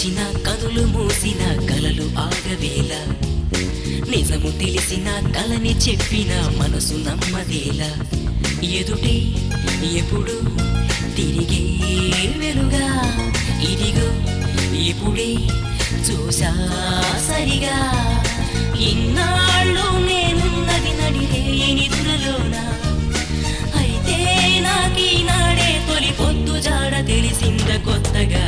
తెరిచిన కనులు మూసిన కలలు ఆగవేళ నిజము తెలిసిన కలని చెప్పిన మనసు నమ్మదేలా ఎదుటే ఎప్పుడు తిరిగే వెలుగా ఇదిగో ఇప్పుడే చూసా సరిగా ఇన్నాళ్ళు నేనున్నది నడిరే నిదురలోనా అయితే నాకీనాడే తొలి పొద్దు జాడ తెలిసింద కొత్తగా